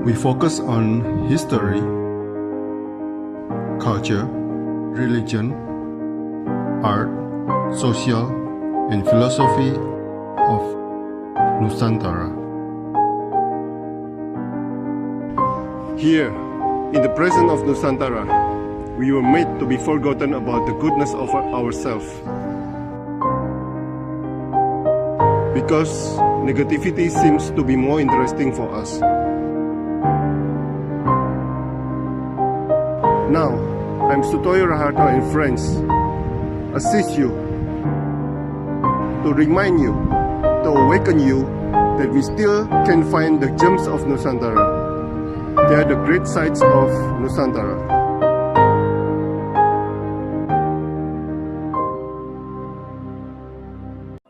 We focus on history, culture, religion, art, social, and philosophy of Nusantara. Here, in the presence of Nusantara, we were made to be forgotten about the goodness of ourselves. Because negativity seems to be more interesting for us. Now, I'm Sutoyo Raharto and friends, assist you, to remind you, to awaken you, that we still can find the gems of Nusantara. They are the great sights of Nusantara.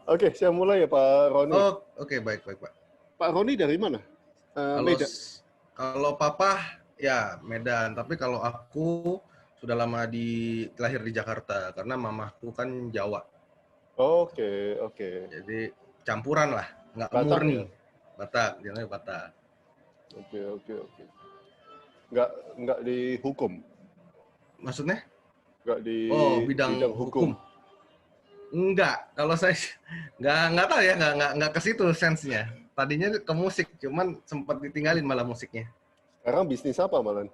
Oke, saya mulai ya Pak Roni. Oh, oke, baik, Pak. Pak Roni dari mana? Medan. Kalau papa ya Medan, tapi kalau aku sudah lama lahir di Jakarta karena mamaku kan Jawa. Oke. Jadi campuran lah, nggak Batak murni. ya? Batak, jangan Batak. Oke. Nggak dihukum. Maksudnya? Nggak di Bidang hukum. Enggak, kalau saya nggak tahu ya, nggak ke situ sense-nya. Tadinya ke musik, cuman sempat ditinggalin malah musiknya. Sekarang bisnis apa malah?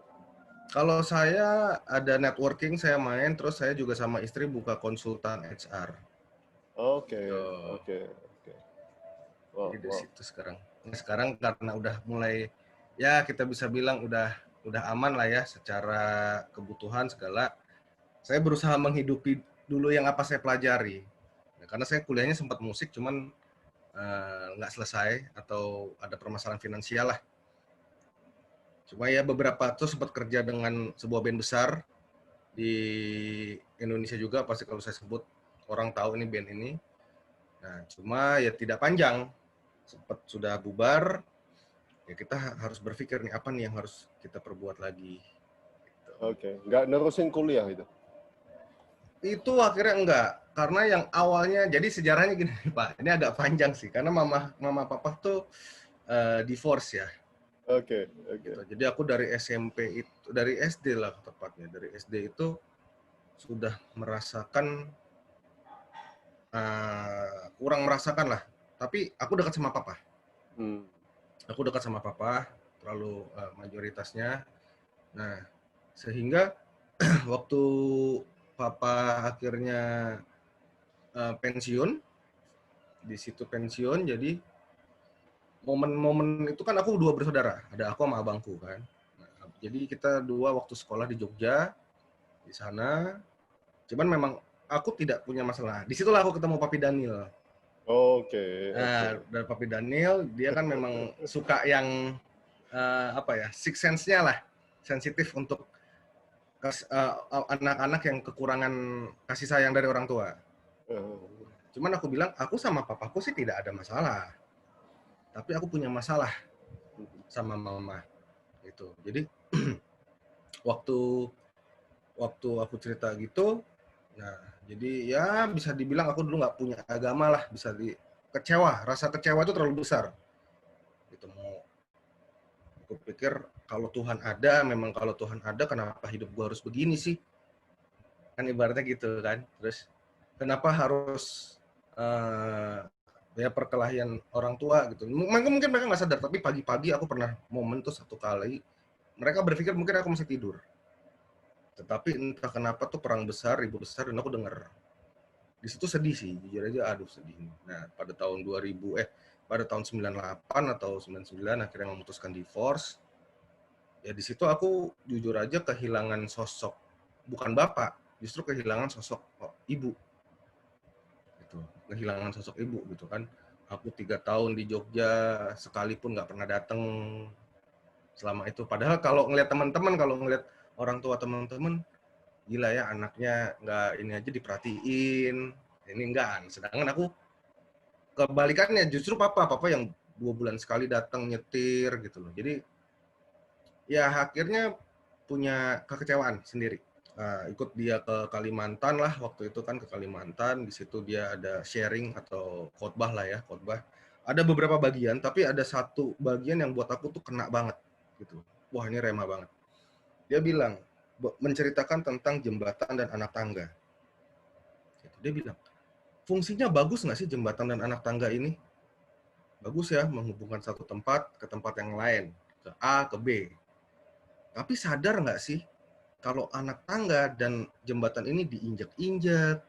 Kalau saya ada networking, saya main, terus saya juga sama istri buka konsultan HR. Oke. Jadi di situ sekarang. Nah, sekarang karena udah mulai, ya kita bisa bilang udah aman lah ya secara kebutuhan segala. Saya berusaha menghidupi dulu yang apa saya pelajari. Nah, karena saya kuliahnya sempat musik, cuman nggak selesai atau ada permasalahan finansial lah. Cuma ya beberapa tuh sempat kerja dengan sebuah band besar di Indonesia juga, pasti kalau saya sebut orang tahu ini band ini. Nah, cuma ya tidak panjang, sempat sudah bubar, ya kita harus berpikir nih apa nih yang harus kita perbuat lagi. Gitu. Oke, nggak nerusin kuliah itu? Itu akhirnya enggak, karena yang awalnya, jadi sejarahnya gini Pak, ini agak panjang sih, karena mama papa tuh divorce ya. Oke. Gitu. Jadi aku dari SMP itu, dari SD lah tepatnya, dari SD itu sudah merasakan, kurang merasakan lah, tapi aku dekat sama papa. Aku dekat sama papa, terlalu mayoritasnya. Nah, sehingga waktu papa akhirnya pensiun, di situ pensiun, jadi momen-momen itu kan aku 2 bersaudara, ada aku sama abangku kan. Nah, jadi kita 2 waktu sekolah di Jogja, di sana, cuman memang aku tidak punya masalah. Di situlah aku ketemu Papi Daniel. Oke. Dan Papi Daniel, dia kan memang suka yang, sixth sense-nya lah, sensitif untuk anak-anak yang kekurangan kasih sayang dari orang tua. Cuman aku bilang, aku sama papaku sih tidak ada masalah. Tapi aku punya masalah sama mama. Gitu. Jadi, waktu aku cerita gitu, nah, jadi ya bisa dibilang aku dulu nggak punya agama lah, bisa rasa kecewa itu terlalu besar. Gitu, aku pikir kalau Tuhan ada, memang kalau Tuhan ada, kenapa hidup gua harus begini sih? Kan ibaratnya gitu kan. Terus kenapa harus ya perkelahian orang tua gitu. Mungkin mereka nggak sadar, tapi pagi-pagi aku pernah momen tuh satu kali, mereka berpikir mungkin aku masih tidur. Tetapi entah kenapa tuh perang besar, ribut besar, dan aku dengar. Di situ sedih sih, jujur aja, aduh sedih. Nah, pada tahun 98 atau 99 akhirnya memutuskan divorce. Ya di situ aku jujur aja kehilangan sosok, bukan bapak, justru kehilangan sosok ibu. Gitu. Kehilangan sosok ibu gitu kan. Aku 3 tahun di Jogja, sekalipun nggak pernah datang selama itu. Padahal kalau ngeliat teman-teman, kalau ngeliat orang tua teman-teman, gila ya anaknya nggak ini aja diperhatiin, ini enggak. Sedangkan aku kebalikannya, justru papa yang 2 bulan sekali datang nyetir gitu loh. Jadi ya akhirnya punya kekecewaan sendiri. Ikut dia ke Kalimantan lah waktu itu kan, ke Kalimantan. Di situ dia ada sharing atau khotbah lah ya, khotbah. Ada beberapa bagian, tapi ada satu bagian yang buat aku tuh kena banget. gitu. Wah, ini rema banget. Dia bilang menceritakan tentang jembatan dan anak tangga. Gitu. Dia bilang, fungsinya bagus nggak sih jembatan dan anak tangga ini? Bagus ya, menghubungkan satu tempat ke tempat yang lain, ke A ke B. Tapi sadar nggak sih kalau anak tangga dan jembatan ini diinjak-injak,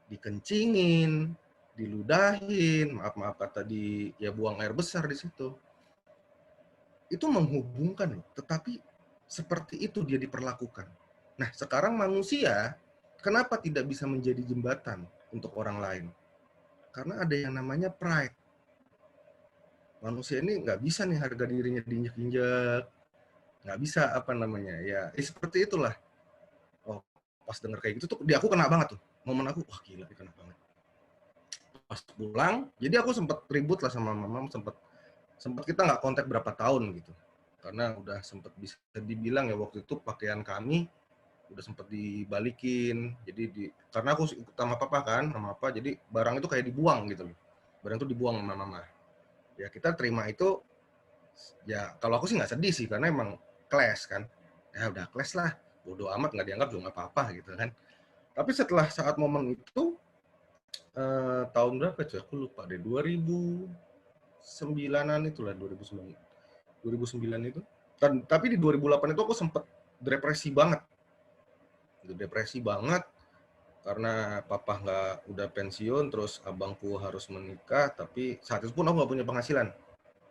dikencingin, diludahin, maaf kata ya buang air besar di situ. Itu menghubungkan loh, tetapi seperti itu dia diperlakukan. Nah, sekarang manusia kenapa tidak bisa menjadi jembatan untuk orang lain? Karena ada yang namanya pride. Manusia ini nggak bisa nih harga dirinya diinjak-injak, nggak bisa apa namanya ya, seperti itulah. Oh, pas denger kayak gitu tuh di aku kena banget tuh. Momen aku, wah gila, kena banget. Pas pulang, jadi aku sempat ribut lah sama mama, sempat kita nggak kontak berapa tahun gitu, karena udah sempat bisa dibilang ya waktu itu pakaian kami udah sempat dibalikin, jadi karena aku ikut sama papa kan, sama apa, jadi barang itu kayak dibuang gitu loh, barang itu dibuang sama mama. Ya kita terima itu, ya kalau aku sih nggak sedih sih, karena emang clash kan, ya udah clash lah, bodo amat, nggak dianggap juga nggak apa-apa gitu kan. Tapi setelah saat momen itu, tahun berapa cuy? Aku lupa deh, 2009-an itulah, 2009 itu. Tapi di 2008 itu aku sempet depresi banget. Depresi banget karena papa udah pensiun, terus abangku harus menikah, tapi saat itu pun aku nggak punya penghasilan.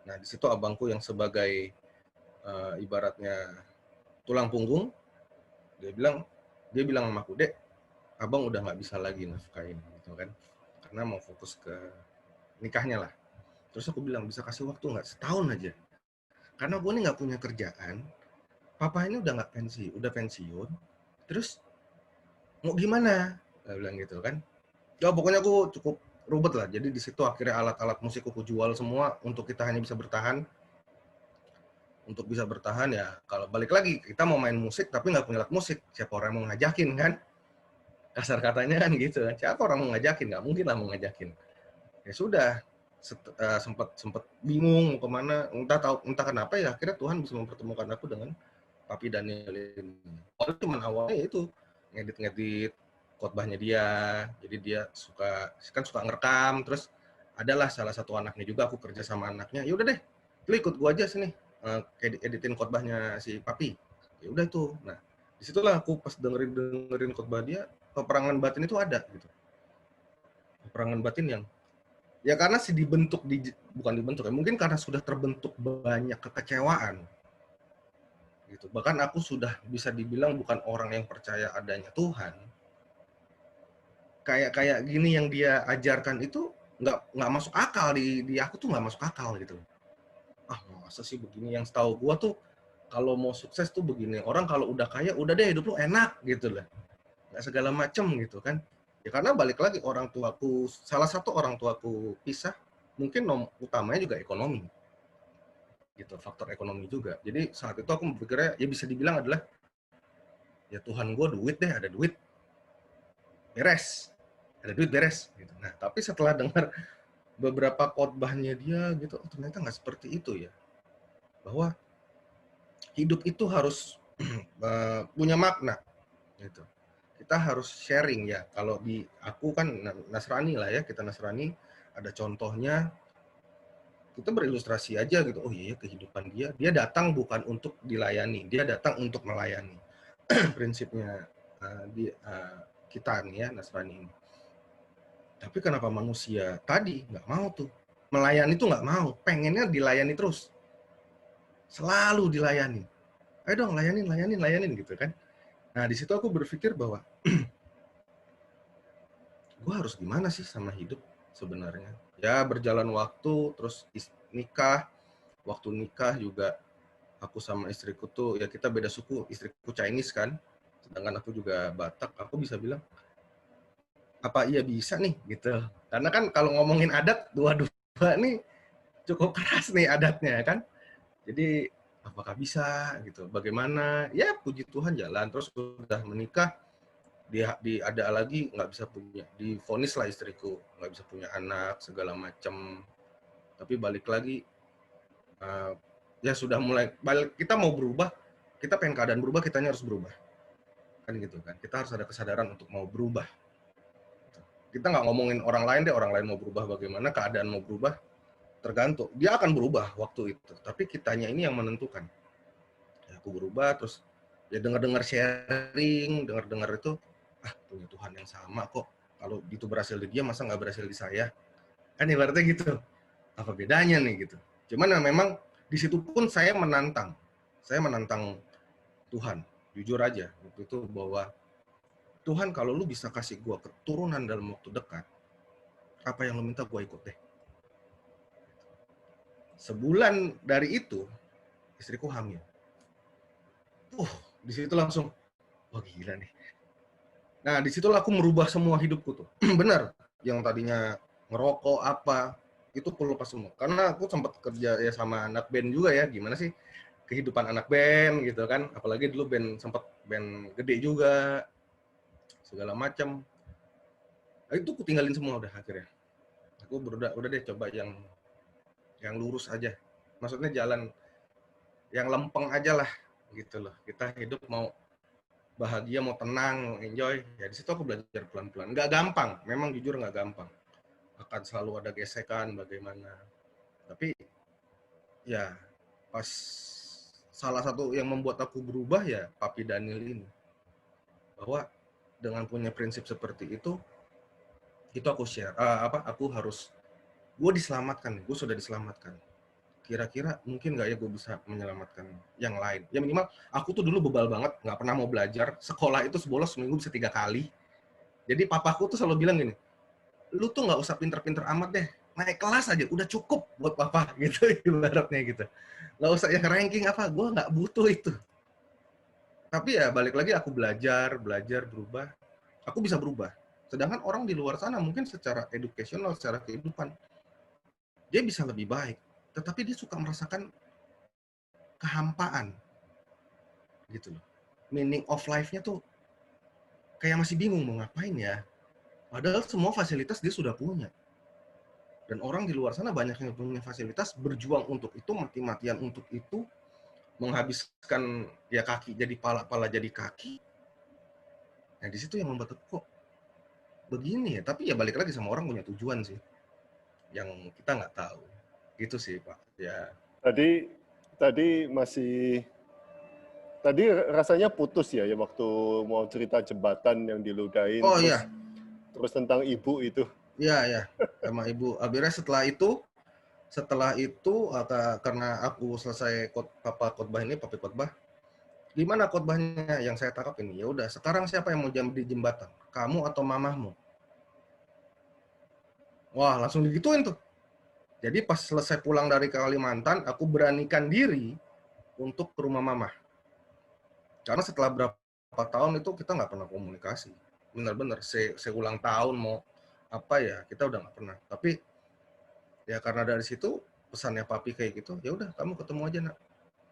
Nah, di situ abangku yang sebagai ibaratnya tulang punggung, dia bilang sama aku, "Dek, abang udah nggak bisa lagi nafkain," gitu kan. Karena mau fokus ke nikahnya lah. Terus aku bilang, "Bisa kasih waktu nggak? Setahun aja. Karena gue ini nggak punya kerjaan, papa ini udah pensiun, terus mau gimana?" Saya bilang gitu kan. Ya pokoknya aku cukup rubet lah. Jadi di situ akhirnya alat-alat musik aku jual semua untuk kita hanya bisa bertahan. Untuk bisa bertahan ya, kalau balik lagi kita mau main musik tapi nggak punya alat musik, siapa orang mau ngajakin kan? Kasar katanya kan gitu kan. Siapa orang mau ngajakin? Nggak mungkin lah mau ngajakin. Ya sudah, sempat bingung mau kemana, entah kenapa ya akhirnya Tuhan bisa mempertemukan aku dengan Papi Daniel ini. Awalnya itu ngedit khotbahnya dia, jadi dia suka ngerekam, terus adalah salah satu anaknya juga, aku kerja sama anaknya, ya udah deh, lu ikut gua aja sini, editin khotbahnya si Papi. Ya udah itu. Nah, disitulah aku pas dengerin khotbah dia, peperangan batin itu ada gitu. Peperangan batin yang ya karena bukan dibentuk ya, mungkin karena sudah terbentuk banyak kekecewaan gitu. Bahkan aku sudah bisa dibilang bukan orang yang percaya adanya Tuhan. Kayak gini yang dia ajarkan itu nggak masuk akal di aku tuh, nggak masuk akal gitu. Ah, masa sih begini? Yang setahu gua tuh kalau mau sukses tuh begini. Orang kalau udah kaya udah deh hidup lu enak gitu lah. Nggak segala macem gitu kan. Ya karena balik lagi salah satu orang tuaku pisah, mungkin utamanya juga ekonomi. Gitu, faktor ekonomi juga. Jadi saat itu aku berpikirnya ya bisa dibilang adalah ya Tuhan gue duit deh, ada duit beres, ada duit beres gitu. Nah tapi setelah dengar beberapa khotbahnya dia gitu, oh, ternyata nggak seperti itu ya, bahwa hidup itu harus punya makna gitu. Kita harus sharing ya. Kalau di aku kan Nasrani lah ya, kita Nasrani, ada contohnya, kita berilustrasi aja gitu. Oh iya, kehidupan dia datang bukan untuk dilayani, dia datang untuk melayani. Prinsipnya kita nih ya Nasrani ini. Tapi kenapa manusia tadi nggak mau tuh melayani, tuh nggak mau, pengennya dilayani terus, selalu dilayani. Ayo dong layanin gitu kan. Nah di situ aku berpikir bahwa gue harus gimana sih sama hidup sebenarnya. Ya berjalan waktu, terus nikah, waktu nikah juga aku sama istriku tuh ya kita beda suku, istriku Chinese kan, sedangkan aku juga Batak. Aku bisa bilang apa iya bisa nih gitu, karena kan kalau ngomongin adat dua-dua nih cukup keras nih adatnya kan. Jadi apakah bisa gitu, bagaimana ya, puji Tuhan jalan. Terus sudah menikah, ada lagi nggak bisa punya, divonis lah istriku nggak bisa punya anak segala macam. Tapi balik lagi ya sudah mulai balik, kita mau berubah, kita pengen keadaan berubah, kitanya harus berubah. Kan gitu kan. Kita harus ada kesadaran untuk mau berubah. Kita nggak ngomongin orang lain deh, orang lain mau berubah bagaimana, keadaan mau berubah, tergantung. Dia akan berubah waktu itu, tapi kitanya ini yang menentukan. Ya, aku berubah, terus ya dengar-dengar sharing, dengar-dengar itu, punya Tuhan yang sama kok. Kalau itu berhasil di dia, masa nggak berhasil di saya? Kan ibaratnya gitu. Apa bedanya nih gitu. Cuman memang di situ pun saya menantang Tuhan, jujur aja waktu itu, bahwa Tuhan, kalau lu bisa kasih gua keturunan dalam waktu dekat, apa yang lu minta gua ikut deh. Sebulan dari itu istriku hamil. Di situ langsung, wah gila nih. Nah, di situ aku merubah semua hidupku tuh. Benar, yang tadinya ngerokok apa, itu aku lepas semua. Karena aku sempat kerja ya sama anak band juga ya, gimana sih kehidupan anak band gitu kan. Apalagi dulu sempat band gede juga, segala macam. Nah, itu aku tinggalin semua udah akhirnya. Aku udah deh coba yang lurus aja. Maksudnya jalan yang lempeng aja lah gitu loh. Kita hidup mau bahagia, mau tenang, enjoy. Ya di situ aku belajar pelan-pelan. Nggak gampang, memang jujur nggak gampang. Akan selalu ada gesekan bagaimana. Tapi ya pas salah satu yang membuat aku berubah ya Papi Daniel ini. Bahwa dengan punya prinsip seperti itu aku share. Gue diselamatkan, gue sudah diselamatkan. Kira-kira mungkin nggak ya gue bisa menyelamatkan yang lain. Ya minimal aku tuh dulu bebal banget, nggak pernah mau belajar. Sekolah itu bolos seminggu bisa 3 kali. Jadi papaku tuh selalu bilang gini, lu tuh nggak usah pinter-pinter amat deh, naik kelas aja udah cukup buat papa gitu, ibaratnya gitu. Nggak usah yang ranking apa, gue nggak butuh itu. Tapi ya balik lagi aku belajar berubah, aku bisa berubah. Sedangkan orang di luar sana mungkin secara educational, secara kehidupan, dia bisa lebih baik. Tetapi dia suka merasakan kehampaan gitu loh. Meaning of life-nya tuh kayak masih bingung mau ngapain ya. Padahal semua fasilitas dia sudah punya. Dan orang di luar sana banyak yang punya fasilitas, berjuang untuk itu, mati-matian untuk itu, menghabiskan ya kaki jadi pala jadi kaki. Nah di situ yang membuat kok begini ya. Tapi ya balik lagi sama orang punya tujuan sih, yang kita nggak tahu. Gitu sih Pak. Ya. Tadi rasanya putus ya waktu mau cerita jembatan yang diludahin. Oh iya. Terus tentang ibu itu. Iya sama ibu. Akhirnya setelah itu karena aku selesai khotbah ini, papi khotbah, gimana khotbahnya yang saya tangkap ini? Ya udah, sekarang siapa yang mau di jembatan? Kamu atau mamahmu? Wah, langsung digituin tuh. Jadi pas selesai pulang dari Kalimantan, aku beranikan diri untuk ke rumah mamah. Karena setelah berapa tahun itu kita nggak pernah komunikasi. Benar-benar, saya ulang tahun mau apa ya, kita udah nggak pernah. Tapi ya karena dari situ pesannya papi kayak gitu, ya udah kamu ketemu aja nak.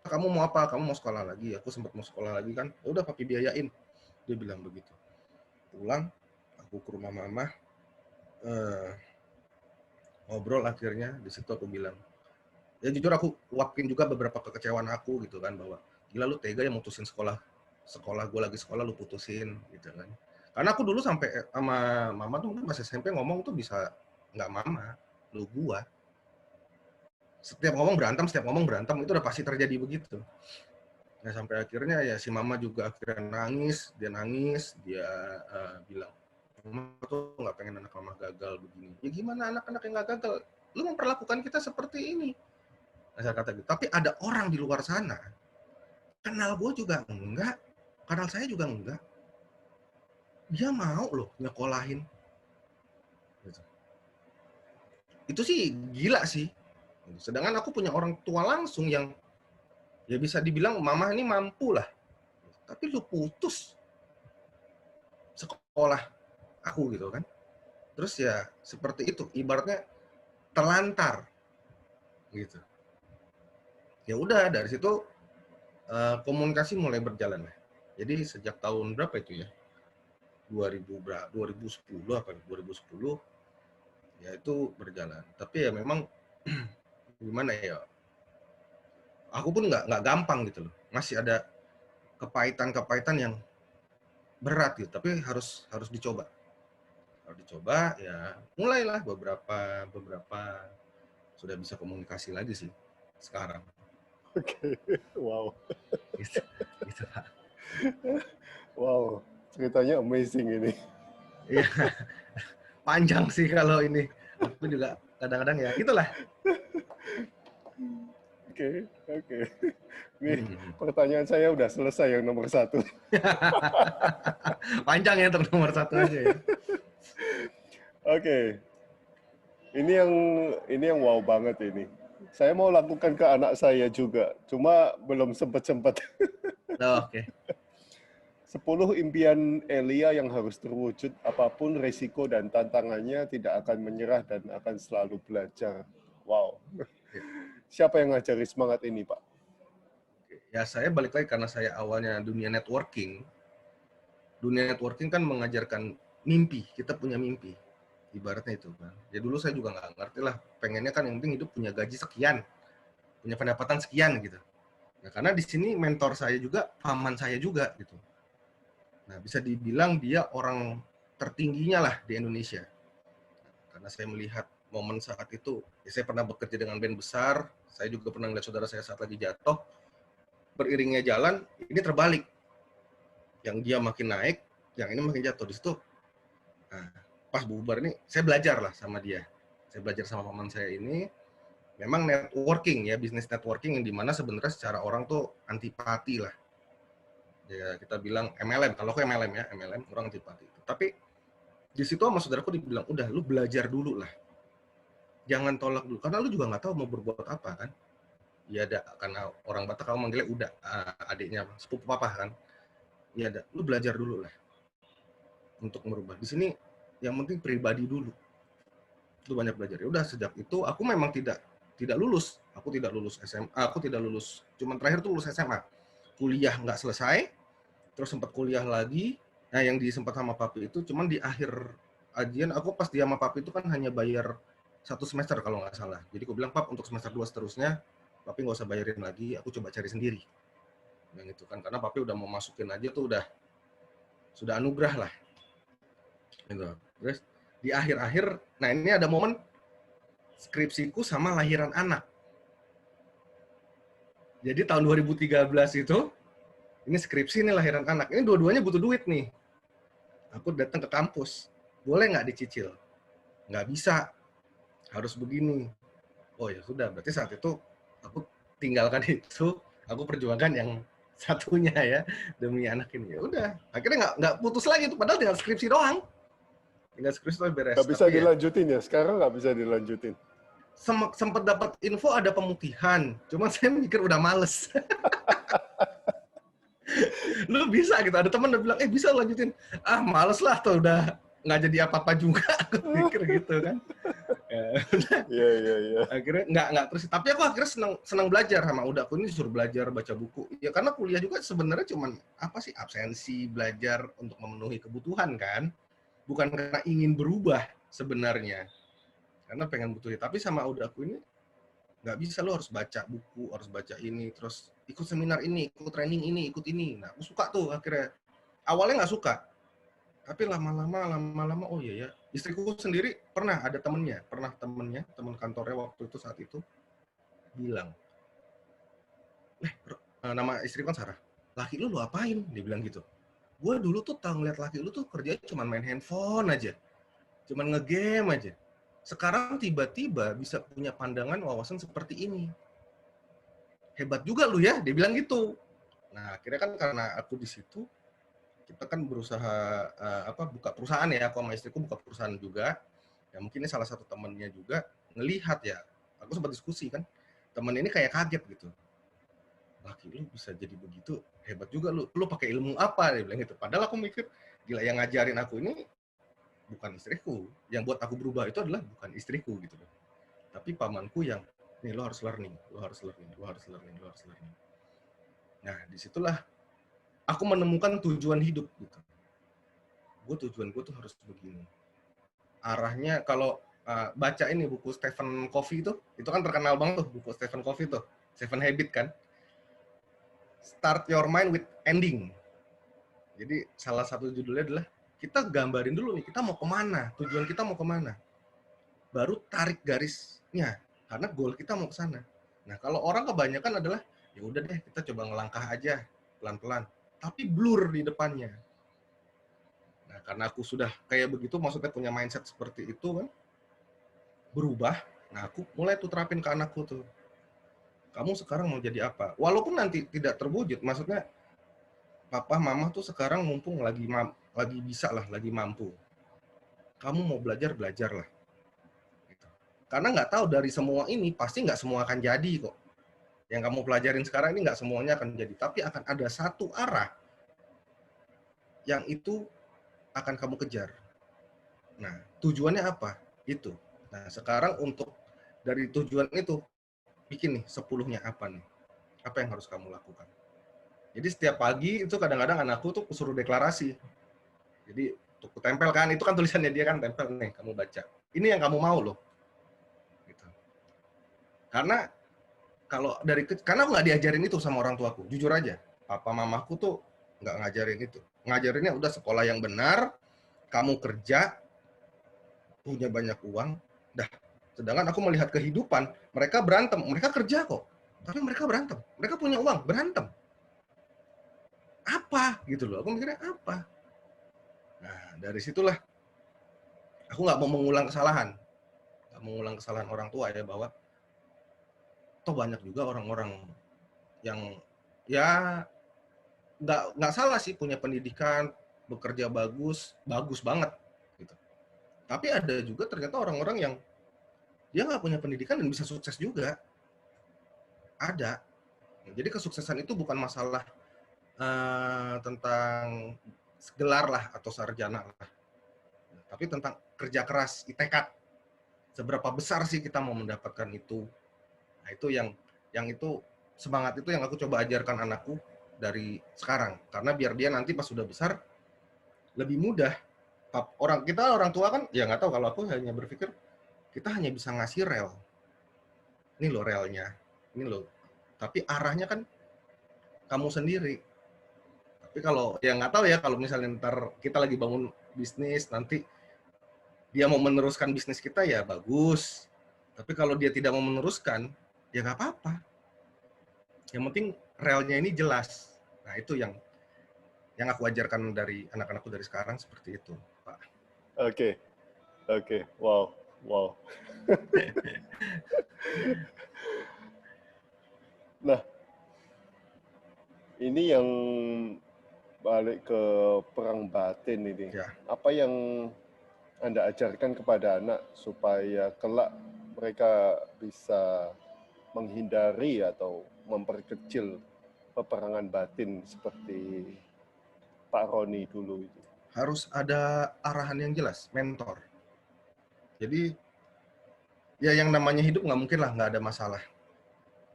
Kamu mau apa? Kamu mau sekolah lagi? Aku sempat mau sekolah lagi kan. Ya udah papi biayain. Dia bilang begitu. Pulang, aku ke rumah mama, ngobrol akhirnya. Di situ aku bilang, ya jujur aku luapin juga beberapa kekecewaan aku gitu kan, bahwa gila lu tega ya mutusin sekolah gue lagi sekolah lu putusin gitu kan. Karena aku dulu sampai sama mama tuh mungkin pas SMP ngomong tuh bisa nggak mama, lu gua. Setiap ngomong berantem itu udah pasti terjadi begitu. Nah sampai akhirnya ya si mama juga akhirnya nangis, dia bilang, mama tuh nggak pengen anak mama gagal begini. Ya gimana anak-anak yang nggak gagal? Lu memperlakukan kita seperti ini. Nah, saya kata gitu. Tapi ada orang di luar sana, kenal gue juga enggak, kenal saya juga enggak. Dia mau loh nyekolahin. Gitu. Itu sih gila sih. Sedangkan aku punya orang tua langsung yang ya bisa dibilang mama ini mampu lah. Tapi lu putus sekolah aku gitu kan. Terus ya seperti itu, ibaratnya terlantar gitu. Ya udah dari situ komunikasi mulai berjalan lah. Jadi sejak tahun berapa itu ya? 2010 apa 2010 ya itu berjalan. Tapi ya memang gimana ya? aku pun nggak gampang gitu loh. Masih ada kepahitan-kepahitan yang berat gitu, tapi harus dicoba. Kalau dicoba ya mulailah beberapa beberapa sudah bisa komunikasi lagi sih sekarang. Oke, wow, Gitu, gitu Pak. wow, ceritanya amazing ini. Iya, panjang sih kalau ini. Aku juga kadang-kadang ya gitulah. Oke, oke. Ini pertanyaan saya udah selesai yang nomor 1. Panjang ya untuk nomor 1 aja ya. Oke, ini yang wow banget ini. Saya mau lakukan ke anak saya juga, cuma belum sempat-sempat. Oh, oke. 10 impian Elia yang harus terwujud, apapun resiko dan tantangannya tidak akan menyerah dan akan selalu belajar. Wow. Ya. Siapa yang ngajari semangat ini, Pak? Ya saya balik lagi karena saya awalnya dunia networking. Dunia networking kan mengajarkan mimpi. Kita punya mimpi. Ibaratnya itu kan. Ya dulu saya juga nggak ngerti lah. Pengennya kan yang penting hidup punya gaji sekian. Punya pendapatan sekian gitu. Nah, karena di sini mentor saya juga, paman saya juga gitu. Nah, bisa dibilang dia orang tertingginya lah di Indonesia. Karena saya melihat momen saat itu, ya saya pernah bekerja dengan band besar, saya juga pernah melihat saudara saya saat lagi jatuh, beriringnya jalan, ini terbalik. Yang dia makin naik, yang ini makin jatuh. Di situ, nah, pas bubar ini, saya belajar lah sama dia. Saya belajar sama paman saya ini, memang networking ya, bisnis networking yang dimana sebenarnya secara orang tuh antipati lah. Ya kita bilang MLM, kalau aku MLM ya, MLM orang antipati. Tapi di situ sama saudaraku dibilang, udah lu belajar dulu lah. Jangan tolak dulu, karena lu juga nggak tahu mau berbuat apa kan. Ya ada, karena orang Batak kamu manggilnya udah, adiknya, sepupu papa kan. Ya ada, lu belajar dulu lah untuk merubah. Di sini yang penting pribadi dulu. Itu banyak belajar. Ya udah sejak itu aku memang tidak lulus. Aku tidak lulus SMA, aku tidak lulus. Cuman terakhir tuh lulus SMA. Kuliah nggak selesai, terus sempat kuliah lagi. Nah, yang disempat sama papi itu cuman di akhir ajian aku pas dia sama papi itu kan hanya bayar 1 semester kalau nggak salah. Jadi aku bilang, Pap, untuk semester 2 seterusnya papi nggak usah bayarin lagi, aku coba cari sendiri. Dan itu kan karena papi udah mau masukin aja tuh udah sudah anugerah lah. Gitu. Terus di akhir-akhir, nah ini ada momen skripsiku sama lahiran anak. Jadi tahun 2013 itu ini skripsi nih lahiran anak. Ini dua-duanya butuh duit nih. Aku datang ke kampus. Boleh nggak dicicil? Nggak bisa. Harus begini. Oh ya sudah, berarti saat itu aku tinggalkan itu. Aku perjuangkan yang satunya ya demi anak ini. Ya udah, akhirnya nggak putus lagi itu. Padahal tinggal skripsi doang. Tinggal skripsi itu beres. Nggak bisa tapi dilanjutin ya? Sekarang nggak bisa dilanjutin. Sempat dapat info ada pemutihan. Cuma saya mikir udah males. Lu bisa gitu, ada teman udah bilang bisa lanjutin, males lah tuh, udah nggak jadi apa-apa juga. Aku pikir gitu kan. Iya. Akhirnya nggak terus, tapi aku akhirnya senang belajar sama aku ini, disuruh belajar baca buku ya, karena kuliah juga sebenarnya cuman apa sih, absensi, belajar untuk memenuhi kebutuhan kan, bukan karena ingin berubah sebenarnya, karena pengen butuh. Tapi sama aku ini nggak bisa, lo harus baca buku, harus baca ini, terus ikut seminar ini, ikut training ini, ikut ini. Nah, aku suka tuh akhirnya. Awalnya nggak suka, tapi lama-lama, oh iya ya. Istriku sendiri pernah ada temennya, teman kantornya waktu itu saat itu bilang, nama istri kan Sarah, laki lu apain? Dia bilang gitu. Gue dulu tuh tahu ngeliat laki lu tuh kerjanya cuma main handphone aja, cuma ngegame aja. Sekarang tiba-tiba bisa punya pandangan wawasan seperti ini. Hebat juga lu ya, dia bilang gitu. Nah, akhirnya kan karena aku di situ, kita kan berusaha buka perusahaan ya, aku sama istriku buka perusahaan juga. Ya mungkin ini salah satu temennya juga ngelihat ya. Aku sempat diskusi kan, temen ini kayak kaget gitu. Laki lu bisa jadi begitu, hebat juga lu. Lu pakai ilmu apa? Dia bilang gitu. Padahal aku mikir, gila, yang ngajarin aku ini bukan istriku. Yang buat aku berubah itu adalah bukan istriku gitu. Tapi pamanku yang, nih lo harus learning. Nah, disitulah aku menemukan tujuan hidup gitu. Tujuan gue tuh harus begini. Arahnya kalau baca ini buku Stephen Covey itu kan terkenal banget tuh buku Stephen Covey tuh. Seven Habit kan. Start your mind with ending. Jadi salah satu judulnya adalah kita gambarin dulu nih, kita mau kemana, tujuan kita mau kemana. Baru tarik garisnya, karena goal kita mau ke sana. Nah, kalau orang kebanyakan adalah, ya udah deh, kita coba ngelangkah aja, pelan-pelan. Tapi blur di depannya. Nah, karena aku sudah kayak begitu, maksudnya punya mindset seperti itu kan, berubah. Nah, aku mulai tuh terapin ke anakku tuh. Kamu sekarang mau jadi apa? Walaupun nanti tidak terwujud, maksudnya papa, mama tuh sekarang mumpung lagi bisa lah, lagi mampu. Kamu mau belajar, belajarlah. Karena nggak tahu dari semua ini, pasti nggak semua akan jadi kok. Yang kamu pelajarin sekarang ini nggak semuanya akan jadi. Tapi akan ada satu arah yang itu akan kamu kejar. Nah, tujuannya apa? Itu. Nah, sekarang untuk dari tujuan itu, bikin nih 10-nya apa nih? Apa yang harus kamu lakukan? Jadi setiap pagi itu kadang-kadang anakku tuh suruh deklarasi. Jadi untuk tempel kan, itu kan tulisannya dia kan, tempel nih, kamu baca. Ini yang kamu mau loh. Karena karena aku nggak diajarin itu sama orang tuaku, jujur aja. Papa mamaku tuh nggak ngajarin itu. Ngajarinnya udah sekolah yang benar, kamu kerja, punya banyak uang, dah. Sedangkan aku melihat kehidupan, mereka berantem, mereka kerja kok, tapi mereka berantem. Mereka punya uang, berantem. Apa gitu loh? Aku mikirnya apa? Nah, dari situlah aku nggak mau mengulang kesalahan, orang tua ya, bahwa toh banyak juga orang-orang yang ya nggak salah sih punya pendidikan, bekerja bagus banget gitu. Tapi ada juga ternyata orang-orang yang dia nggak punya pendidikan dan bisa sukses juga. Ada. Jadi kesuksesan itu bukan masalah tentang gelar lah atau sarjana lah, tapi tentang kerja keras, tekad. Seberapa besar sih kita mau mendapatkan itu? Nah, itu yang itu semangat itu yang aku coba ajarkan anakku dari sekarang, karena biar dia nanti pas sudah besar lebih mudah. Orang tua kan ya nggak tahu, kalau aku hanya berpikir kita hanya bisa ngasih rel, ini loh relnya, ini loh, tapi arahnya kan kamu sendiri. Tapi kalau ya nggak tahu ya, kalau misalnya ntar kita lagi bangun bisnis, nanti dia mau meneruskan bisnis kita ya bagus, tapi kalau dia tidak mau meneruskan ya nggak apa-apa. Yang penting relnya ini jelas. Nah, itu yang aku ajarkan dari anak-anakku dari sekarang seperti itu, Pak. Oke. Wow. Nah, ini yang balik ke perang batin ini. Ya. Apa yang Anda ajarkan kepada anak supaya kelak mereka bisa menghindari atau memperkecil peperangan batin seperti Pak Roni dulu itu? Harus ada arahan yang jelas, mentor. Jadi ya yang namanya hidup nggak mungkin lah nggak ada masalah.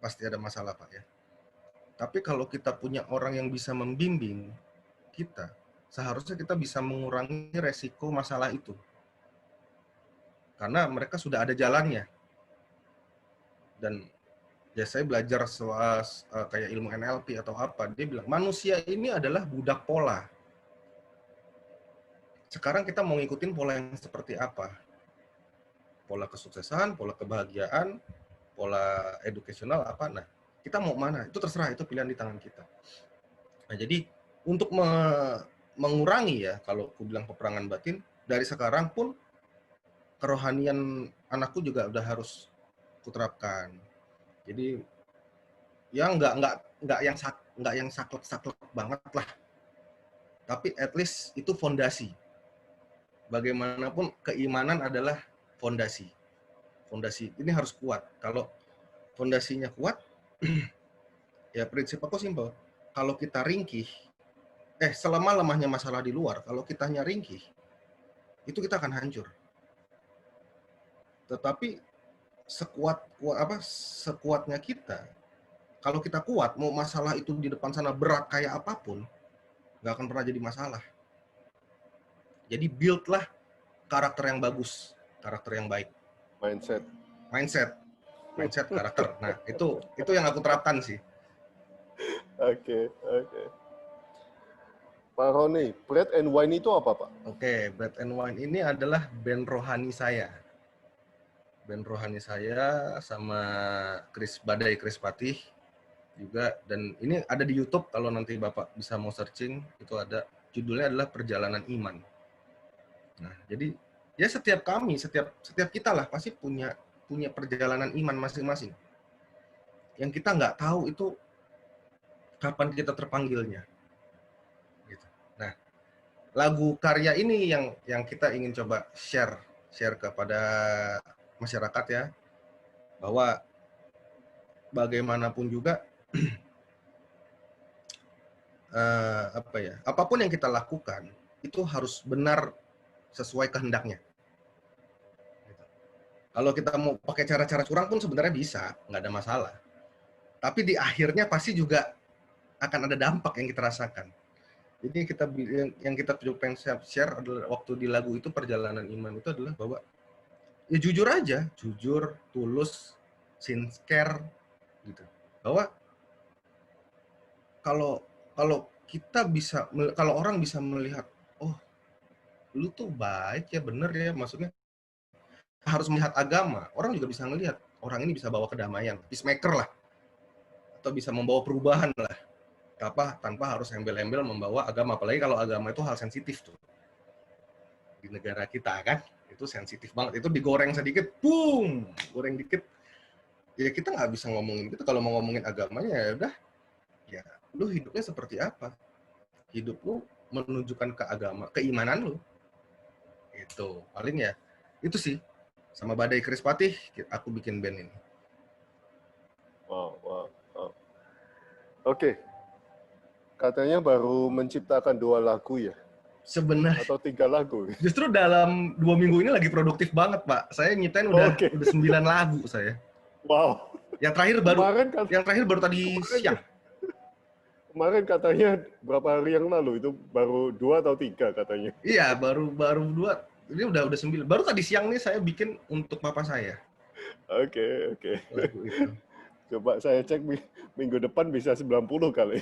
Pasti ada masalah, Pak ya. Tapi kalau kita punya orang yang bisa membimbing kita, seharusnya kita bisa mengurangi resiko masalah itu. Karena mereka sudah ada jalannya. Dan ya saya belajar kayak ilmu NLP atau apa, dia bilang manusia ini adalah budak pola. Sekarang kita mau ngikutin pola yang seperti apa? Pola kesuksesan, pola kebahagiaan, pola edukasional apa? Nah, kita mau mana? Itu terserah, itu pilihan di tangan kita. Nah, jadi untuk mengurangi ya, kalau aku bilang peperangan batin, dari sekarang pun kerohanian anakku juga udah harus kuterapkan. Jadi ya nggak yang saklek banget lah, tapi at least itu fondasi. Bagaimanapun keimanan adalah fondasi. Fondasi ini harus kuat. Kalau fondasinya kuat, ya prinsip aku simpel. Kalau kita ringkih, selama lemahnya masalah di luar, kalau kitanya ringkih, itu kita akan hancur. Tetapi sekuatnya kita, kalau kita kuat, mau masalah itu di depan sana berat kayak apapun, nggak akan pernah jadi masalah. Jadi build-lah karakter yang bagus, karakter yang baik. Mindset. mindset, karakter. Nah, itu yang aku terapkan sih. Oke. Pak Roni, Bread and Wine itu apa, Pak? Oke, Bread and Wine ini adalah band rohani saya. Band rohani saya sama Badai Chris Patih juga, dan ini ada di YouTube kalau nanti Bapak bisa mau searching, itu ada, judulnya adalah Perjalanan Iman. Nah, jadi ya setiap kita lah pasti punya perjalanan iman masing-masing. Yang kita nggak tahu itu kapan kita terpanggilnya. Gitu. Nah, lagu karya ini yang kita ingin coba share kepada masyarakat ya, bahwa bagaimanapun juga apapun yang kita lakukan itu harus benar sesuai kehendaknya. Gitu. Kalau kita mau pakai cara-cara curang pun sebenarnya bisa, nggak ada masalah. Tapi di akhirnya pasti juga akan ada dampak yang kita rasakan. Jadi yang kita pengen share adalah waktu di lagu itu Perjalanan Iman itu adalah bahwa ya jujur aja, jujur, tulus, sincere gitu. Bahwa kalau kita bisa, kalau orang bisa melihat, oh lu tuh baik ya, bener ya, maksudnya harus melihat agama, orang juga bisa melihat orang ini bisa bawa kedamaian, peacemaker lah, atau bisa membawa perubahan lah, tanpa harus embel-embel membawa agama, apalagi kalau agama itu hal sensitif tuh di negara kita kan, itu sensitif banget, itu digoreng sedikit, boom, goreng dikit, ya kita nggak bisa ngomongin gitu. Kalau mau ngomongin agamanya ya udah, ya lu hidupnya seperti apa, hidup lu menunjukkan ke agama, keimanan lu, itu paling ya itu sih. Sama Badai Chris Patih aku bikin band ini. Wow. Oke. Katanya baru menciptakan 2 lagu ya? Sebenarnya Atau 3 lagu? justru dalam 2 minggu ini lagi produktif banget, Pak. Saya nyiptain udah 9 lagu saya. Wow. Yang terakhir baru tadi siang. Kemarin katanya berapa hari yang lalu itu baru 2 atau 3 katanya. Iya, baru 2. Ini udah 9. Baru tadi siang nih saya bikin untuk papa saya. Oke. Lagu itu. Coba saya cek minggu depan bisa 90 kali.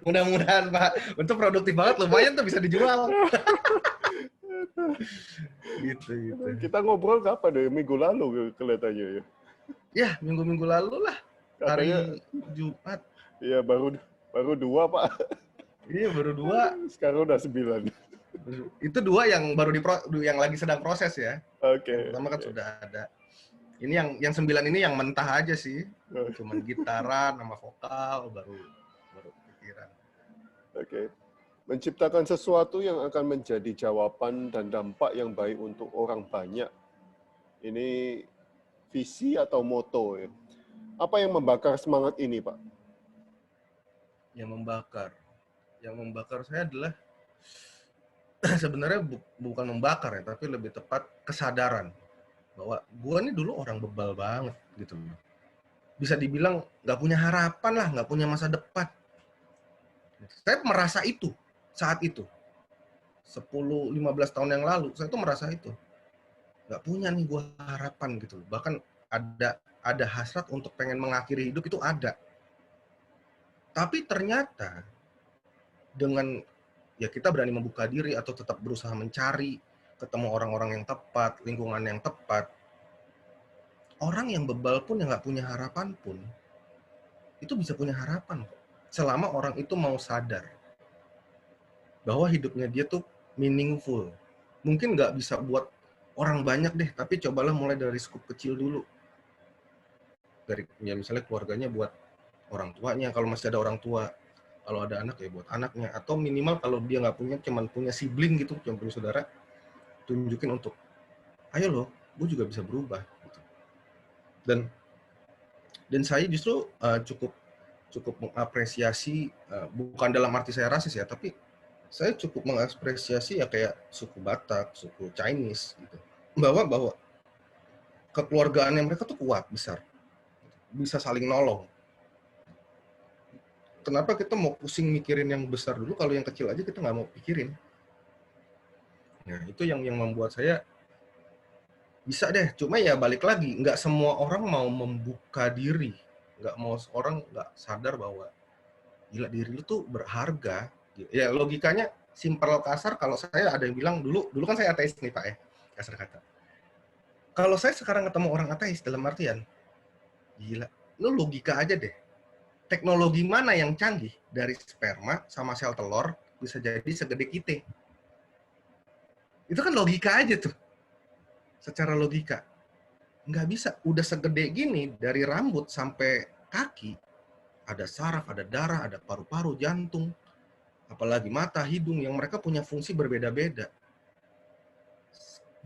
Mudah-mudahan, Pak. Untuk produktif banget, lumayan tuh bisa dijual. gitu. Kita ngobrol kapan deh? Minggu lalu kelihatannya ya. Ya, minggu-minggu lalu lah. Hari Jumat. Iya, baru 2, Pak. Iya, baru 2. Sekarang udah 9. Itu 2 yang baru yang lagi sedang proses ya. Oke. Pertama kan sudah ada. Ini yang 9 ini yang mentah aja sih. Cuman gitaran sama vokal baru pikiran. Oke. Menciptakan sesuatu yang akan menjadi jawaban dan dampak yang baik untuk orang banyak. Ini visi atau moto ya. Apa yang membakar semangat ini, Pak? Yang membakar saya adalah sebenarnya bukan membakar ya, tapi lebih tepat kesadaran bahwa gua ini dulu orang bebal banget gitu. Bisa dibilang nggak punya harapan lah, nggak punya masa depan. Saya merasa itu saat itu. 10-15 tahun yang lalu, saya tuh merasa itu. Nggak punya nih gua harapan gitu. Bahkan ada hasrat untuk pengen mengakhiri hidup itu ada. Tapi ternyata dengan ya kita berani membuka diri atau tetap berusaha mencari, ketemu orang-orang yang tepat, lingkungan yang tepat, orang yang bebal pun yang nggak punya harapan pun itu bisa punya harapan kok. Selama orang itu mau sadar bahwa hidupnya dia tuh meaningful. Mungkin nggak bisa buat orang banyak deh, tapi cobalah mulai dari skup kecil dulu. Dari ya misalnya keluarganya buat orang tuanya, kalau masih ada orang tua. Kalau ada anak ya buat anaknya, atau minimal kalau dia nggak punya, cuman punya sibling gitu, cuma punya saudara, tunjukin untuk, ayo loh, gue juga bisa berubah. Gitu. Dan saya justru cukup mengapresiasi, bukan dalam arti saya rasis ya, tapi saya cukup mengapresiasi ya kayak suku Batak, suku Chinese gitu, bahwa kekeluargaan yang mereka tuh kuat, besar, bisa saling nolong. Kenapa kita mau pusing mikirin yang besar dulu, kalau yang kecil aja kita nggak mau pikirin. Nah, itu yang membuat saya Bisa deh, cuma ya balik lagi, nggak semua orang mau membuka diri, nggak sadar bahwa gila diri lu tuh berharga. Ya logikanya simpel kasar, kalau saya ada yang bilang dulu kan saya ateis nih Pak ya, kasar kata. Kalau saya sekarang ketemu orang ateis dalam artian, gila, lu logika aja deh. Teknologi mana yang canggih dari sperma sama sel telur bisa jadi segede kita? Itu kan logika aja tuh. Secara logika. Nggak bisa. Udah segede gini, dari rambut sampai kaki, ada saraf, ada darah, ada paru-paru, jantung, apalagi mata, hidung, yang mereka punya fungsi berbeda-beda.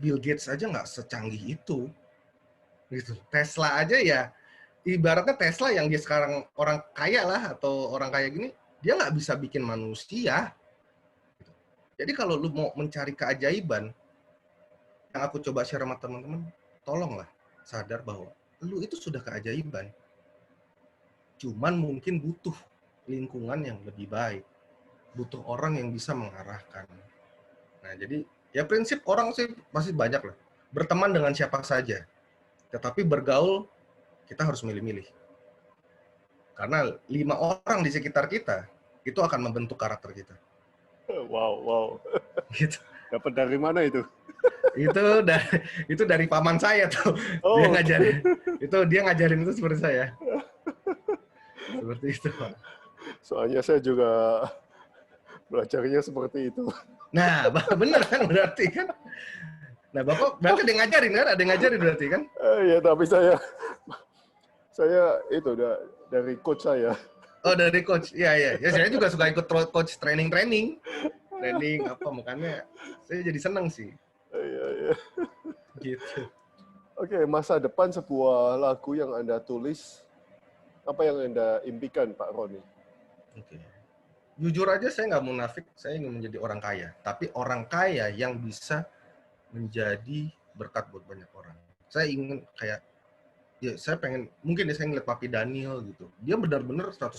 Bill Gates aja nggak secanggih itu. Gitu. Tesla aja ya, ibaratnya Tesla yang dia sekarang orang kaya lah, atau orang kaya gini, dia nggak bisa bikin manusia. Jadi kalau lu mau mencari keajaiban, yang aku coba share sama teman-teman, tolonglah sadar bahwa lu itu sudah keajaiban. Cuman mungkin butuh lingkungan yang lebih baik. Butuh orang yang bisa mengarahkan. Nah, jadi ya prinsip orang sih masih banyak lah. Berteman dengan siapa saja. Tetapi bergaul, kita harus milih-milih. Karena 5 orang di sekitar kita, itu akan membentuk karakter kita. Wow. Gitu. Dapat dari mana itu? itu dari paman saya tuh. Oh, Dia ngajarin. Dia ngajarin itu seperti saya. Seperti itu, Pak. Soalnya saya juga belajarnya seperti itu. Nah, bener kan berarti kan? Nah, Bapak berarti ada yang ngajarin kan? Ada yang ngajarin berarti kan? Ya, tapi saya itu dari coach saya. Oh, dari coach. Iya. Ya, saya juga suka ikut coach training apa, makanya saya jadi senang sih. Iya. Gitu. Oke, masa depan sebuah lagu yang Anda tulis, apa yang Anda impikan, Pak Roni? Oke. Jujur aja saya nggak munafik, saya ingin menjadi orang kaya. Tapi orang kaya yang bisa menjadi berkat buat banyak orang. Saya ingin kayak, ya saya pengen, mungkin saya ngeliat Papi Daniel gitu. Dia benar-benar 100%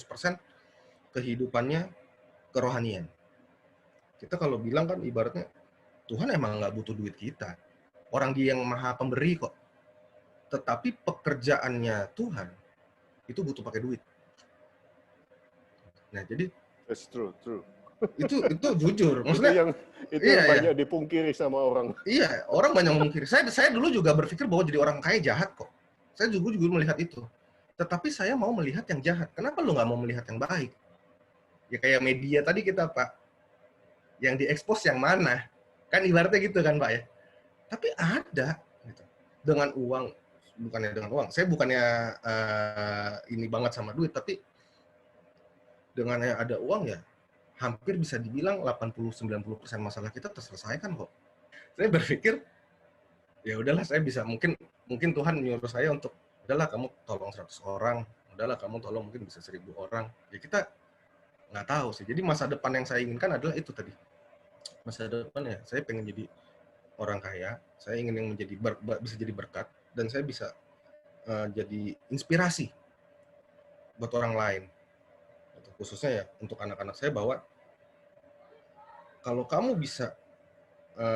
kehidupannya kerohanian. Kita kalau bilang kan ibaratnya, Tuhan emang nggak butuh duit kita. Orang Dia yang maha pemberi kok. Tetapi pekerjaannya Tuhan, itu butuh pakai duit. Nah, jadi That's true. itu jujur. Maksudnya itu yang banyak dipungkiri sama orang. Iya, orang banyak memungkiri. Saya dulu juga berpikir bahwa jadi orang kaya jahat kok. Saya juga melihat itu. Tetapi saya mau melihat yang jahat. Kenapa lu nggak mau melihat yang baik? Ya kayak media tadi kita, Pak. Yang diekspos yang mana? Kan ibaratnya gitu kan, Pak ya. Tapi ada gitu. Dengan uang, bukannya dengan uang. Saya bukannya ini banget sama duit, tapi dengan yang ada uang ya hampir bisa dibilang 80-90% masalah kita terselesaikan kok. Saya berpikir ya udahlah, saya bisa, mungkin Tuhan menyuruh saya untuk udahlah kamu tolong 100 orang, udahlah kamu tolong mungkin bisa 1000 orang. Ya kita nggak tahu sih. Jadi masa depan yang saya inginkan adalah itu tadi. Masa depan ya saya pengen jadi orang kaya, saya ingin yang bisa jadi berkat, dan saya bisa jadi inspirasi buat orang lain. Khususnya ya untuk anak-anak saya, bahwa kalau kamu bisa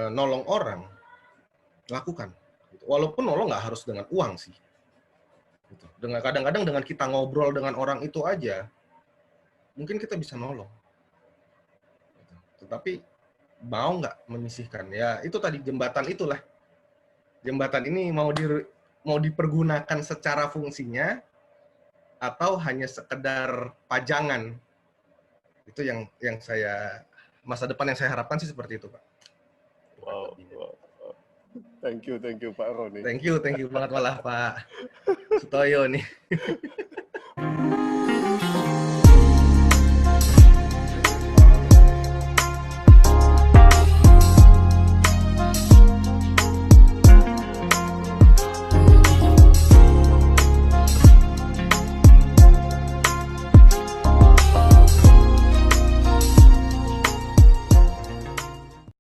nolong orang, lakukan. Walaupun nolong nggak harus dengan uang sih. Dengan kadang-kadang dengan kita ngobrol dengan orang itu aja, mungkin kita bisa nolong. Tetapi mau nggak menyisihkan? Ya itu tadi, jembatan itulah. Jembatan ini mau dipergunakan secara fungsinya atau hanya sekedar pajangan. Itu yang saya, masa depan yang saya harapkan sih seperti itu, Pak. Wow. Thank you Pak Roni. Thank you banget malah Pak Sutoyo nih.